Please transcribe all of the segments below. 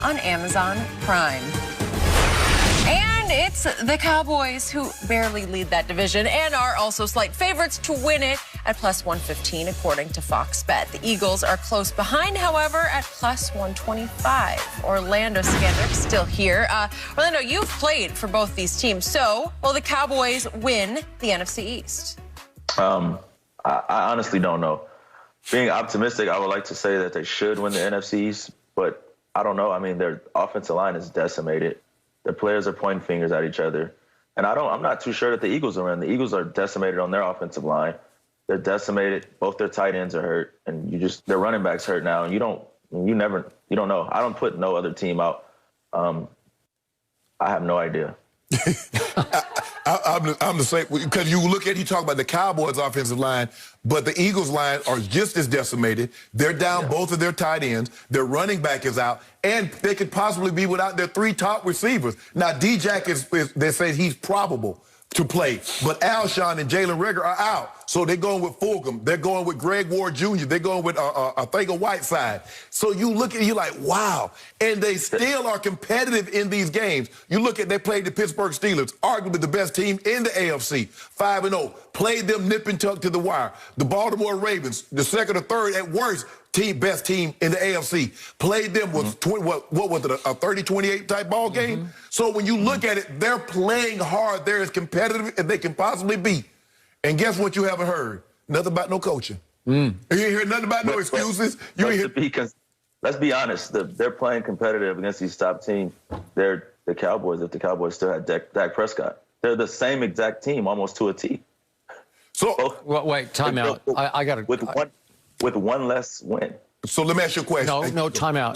on Amazon Prime. And it's the Cowboys who barely lead that division and are also slight favorites to win it at plus 115, according to Fox Bet. The Eagles are close behind, however, at plus 125. Orlando Scandrick still here. Orlando, you've played for both these teams. So will the Cowboys win the NFC East? I honestly don't know. Being optimistic, I would like to say that they should win the NFC East, but I don't know. I mean, their offensive line is decimated. Their players are pointing fingers at each other. And I'm not too sure that the Eagles are in. The Eagles are decimated on their offensive line. They're decimated. Both their tight ends are hurt, and their running backs hurt now. And you don't know. I don't put no other team out. I have no idea. I'm the same, because you talk about the Cowboys' offensive line, but the Eagles' line are just as decimated. They're down both of their tight ends. Their running back is out, and they could possibly be without their 3 top receivers. Now, D-Jack they say he's probable to play, but Alshon and Jalen Reagor are out. So they're going with Fulgham. They're going with Greg Ward Jr. They're going with Whiteside. So you look at it, you're like, wow. And they still are competitive in these games. You look at, they played the Pittsburgh Steelers, arguably the best team in the AFC, 5-0. Played them nip and tuck to the wire. The Baltimore Ravens, the second or third at worst, best team in the AFC. Played them with, what was it, a 30-28 type ball game? So when you look at it, they're playing hard. They're as competitive as they can possibly be. And guess what you haven't heard? Nothing about no coaching. You ain't heard nothing about no excuses. Let's be honest. They're playing competitive against these top teams. They're the Cowboys. If the Cowboys still had Dak Prescott, they're the same exact team, almost to a T. So wait, time out. I got to with one less win. So let me ask you a question. No, time out.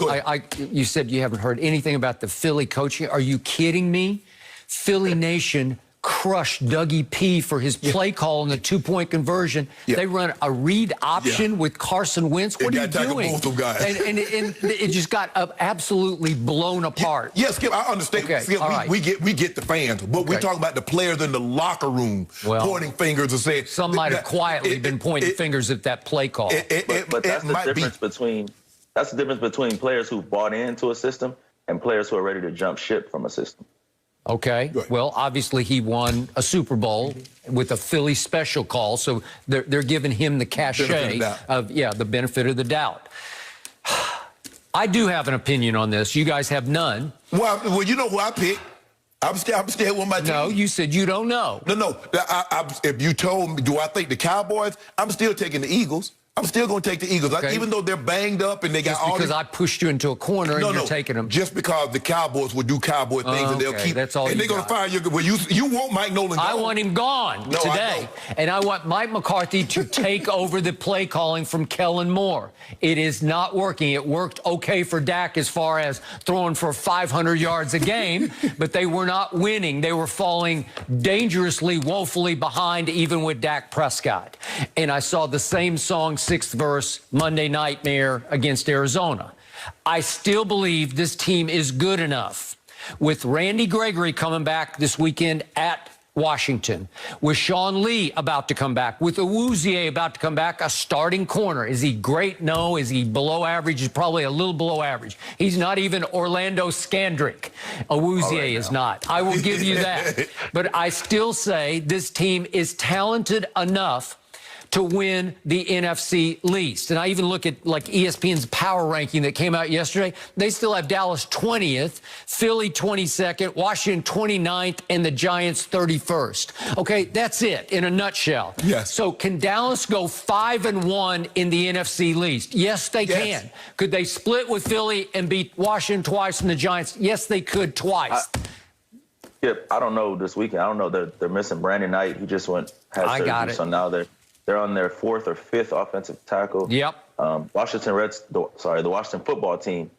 You said you haven't heard anything about the Philly coaching. Are you kidding me? Philly Nation crushed Dougie P for his play call in the 2-point conversion. They run a read option with Carson Wentz. What are you doing? Both guys. And it just got absolutely blown apart. Yes, Skip, I understand. Okay, Skip, right. we get the fans, but we're talking about the players in the locker room pointing fingers and saying some might have quietly been pointing fingers at that play call. But that's the difference between players who bought into a system and players who are ready to jump ship from a system. Okay. Well, obviously he won a Super Bowl with a Philly special call, so they're giving him the cachet of the benefit of the doubt. I do have an opinion on this. You guys have none. Well, you know who I picked. I'm scared with my team. No, you said you don't know. No. If you told me, do I think the Cowboys? I'm still taking the Eagles. I'm still going to take the Eagles, even though they're banged up and they got all. Because I pushed you into a corner and you're taking them. Just because the Cowboys will do Cowboy things and they'll keep. That's all. And they're going to fire you. Well, you want Mike Nolan gone. I want him gone today, and I want Mike McCarthy to take over the play calling from Kellen Moore. It is not working. It worked okay for Dak as far as throwing for 500 yards a game, but they were not winning. They were falling dangerously, woefully behind, even with Dak Prescott. And I saw the same song, 6th verse, Monday Nightmare against Arizona. I still believe this team is good enough. With Randy Gregory coming back this weekend at Washington, with Sean Lee about to come back, with Awuzie about to come back, a starting corner. Is he great? No. Is he below average? He's probably a little below average. He's not even Orlando Scandrick. Awuzie is not. I will give you that. But I still say this team is talented enough to win the NFC East. And I even look at like ESPN's power ranking that came out yesterday. They still have Dallas 20th, Philly 22nd, Washington 29th, and the Giants 31st. Okay, that's it in a nutshell. Yes. So can Dallas go 5-1 in the NFC East? Yes, they can. Could they split with Philly and beat Washington twice and the Giants? Yes, they could twice. I don't know this weekend. I don't know. They're missing Brandon Knight. He just had surgery, so now they're on their 4th or 5th offensive tackle. Yep. The Washington football team,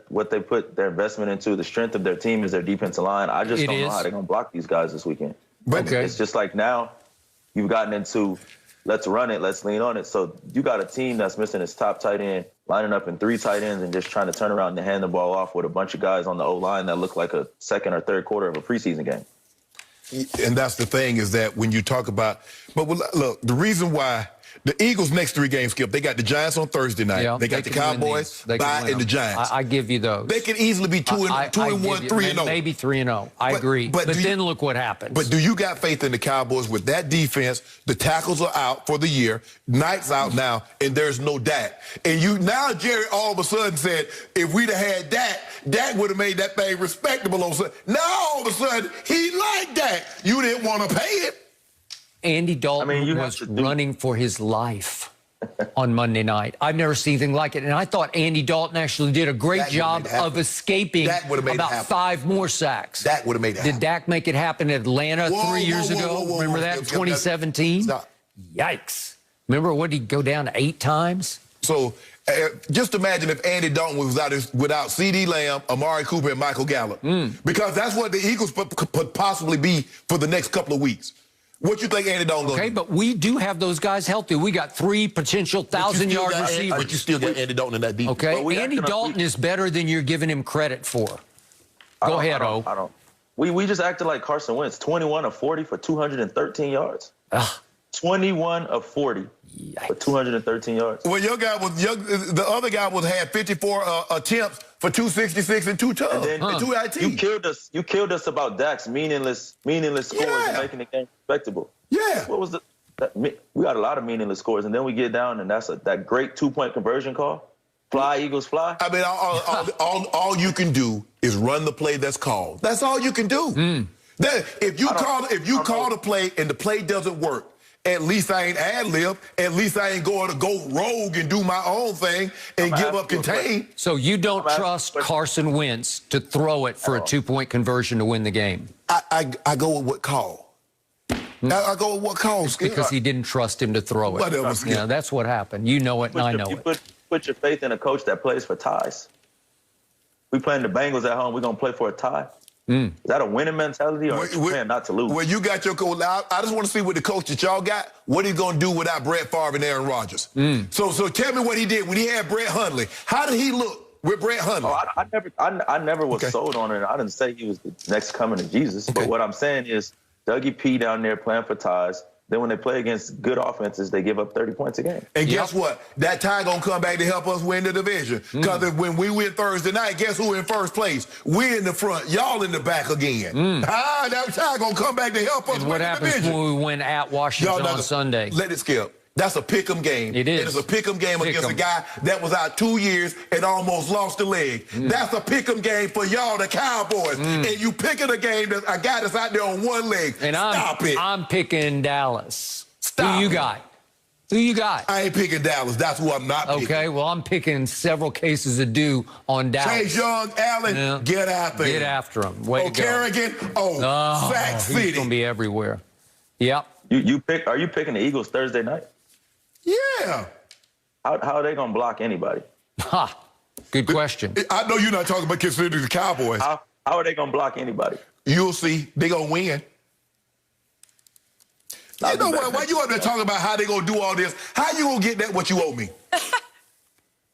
what they put their investment into, the strength of their team is their defensive line. I just don't know how they're going to block these guys this weekend. It's just like now you've gotten into let's run it, let's lean on it. So you got a team that's missing its top tight end, lining up in 3 tight ends and just trying to turn around and hand the ball off with a bunch of guys on the O-line that look like a second or third quarter of a preseason game. And that's the thing is that when you talk about, but look, the reason why The Eagles' next 3 games, Skip, they got the Giants on Thursday night. Yeah, they got the Cowboys, bye, and the Giants. I give you those. They could easily be 2-1, 3-0. Maybe 3-0. I agree. But then look what happens. But do you got faith in the Cowboys with that defense? The tackles are out for the year. Knight's out now, and there's no Dak. And now Jerry all of a sudden said, if we'd have had Dak, Dak would have made that thing respectable. Now all of a sudden, he liked Dak. You didn't want to pay it. Andy Dalton was running for his life on Monday night. I've never seen anything like it. And I thought Andy Dalton actually did a great job of escaping about 5 more sacks. Dak would have made it happen. Did Dak make it happen in Atlanta 3 years ago? Remember that, 2017? Yikes. Remember, what did he go down 8 times? So just imagine if Andy Dalton was without C.D. Lamb, Amari Cooper, and Michael Gallup. Because that's what the Eagles could possibly be for the next couple of weeks. What you think Andy Dalton going to do? Okay, but we do have those guys healthy. We got 3 potential 1,000-yard receivers. But you still got Andy Dalton in that defense. Okay, Andy Dalton is better than you're giving him credit for. Go ahead, O. I don't. We just acted like Carson Wentz, 21 of 40 for 213 yards. 21 of 40 for 213 yards. Well, the other guy had 54 attempts for 266 and 2 touchdowns and 2 ITs. You killed us about Dak's meaningless scores and making the game respectable. Yeah. What was we got a lot of meaningless scores, and then we get down, and that's that great 2-point conversion call. Fly, Eagles, fly. I mean, all you can do is run the play that's called. That's all you can do. If you call the play and the play doesn't work, at least I ain't ad-lib. At least I ain't going to go rogue and do my own thing and give up contain. So you don't trust Carson Wentz to throw it for a 2-point conversion to win the game? I go with what call. I go with what call. Because he didn't trust him to throw it. Whatever. Yeah, that's what happened. You know it, and I know it. Put your faith in a coach that plays for ties. We playing the Bengals at home. We're going to play for a tie. Is that a winning mentality or playing not to lose? Well, you got your coach. I just want to see what the coach that y'all got, what he's going to do without Brett Favre and Aaron Rodgers. So tell me what he did when he had Brett Hundley. How did he look with Brett Hundley? I never was sold on it. I didn't say he was the next coming of Jesus. But what I'm saying is Dougie P down there playing for ties. Then when they play against good offenses, they give up 30 points a game. And guess what? That tie going to come back to help us win the division. Because when we win Thursday night, guess who in first place? We in the front. Y'all in the back again. That tie going to come back to help us win the division. What happens when we win at Washington on Sunday? Let it skip. That's a pick-em game. It is. It is a pick-em game against a guy that was out 2 years and almost lost a leg. That's a pick-em game for y'all, the Cowboys. And you picking a game that a guy that's out there on 1 leg. And Stop it. I'm picking Dallas. Stop Who you it. got? Who you got? I ain't picking Dallas. That's who I'm not picking. Okay, well, I'm picking several cases of due on Dallas. Chase Young, Allen, get out there. Get after him. Way to go. Kerrigan, Sack City. He's going to be everywhere. Yep. Are you picking the Eagles Thursday night? Yeah. How are they going to block anybody? Good question. I know you're not talking about considering the Cowboys. How are they going to block anybody? You'll see. They going to win. You know what? Why you up there talking about how they going to do all this? How you going to get that what you owe me?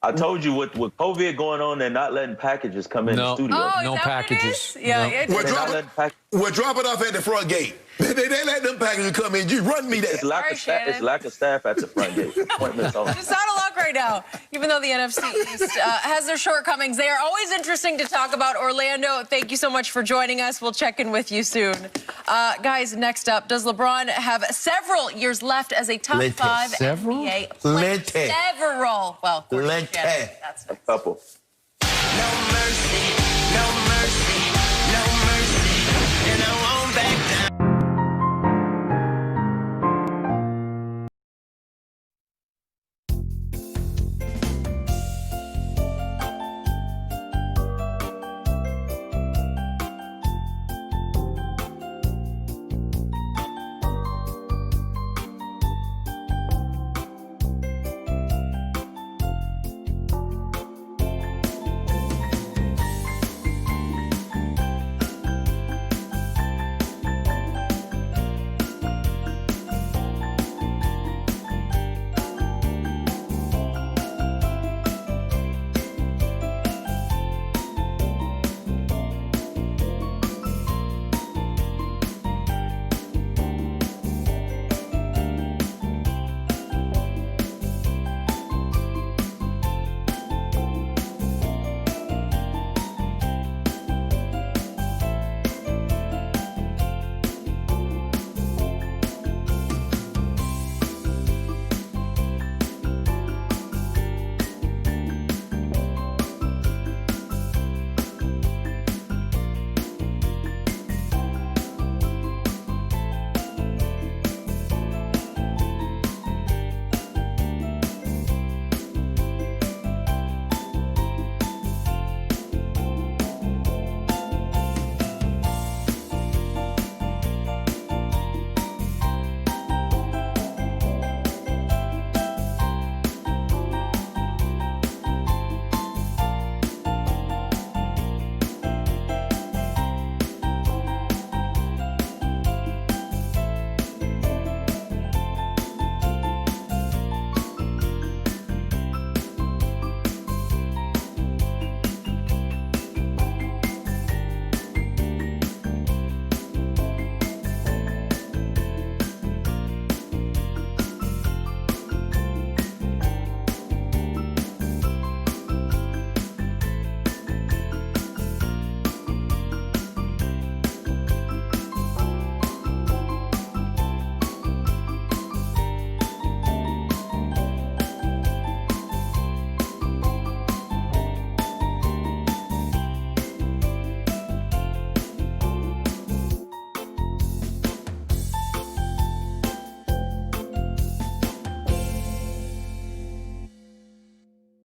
I told you with COVID going on, they're not letting packages come in the studio. Oh, No packages. Yeah. We'll drop it off at the front gate. They let them packages come in. You run me there. It's lack of staff at the front gate. Appointments only. Just out of luck right now. Even though the NFC East has their shortcomings, they are always interesting to talk about. Orlando, thank you so much for joining us. We'll check in with you soon. Guys, next up, does LeBron have several years left as a top 5 NBA player? Several. Well, That's a couple. No mercy.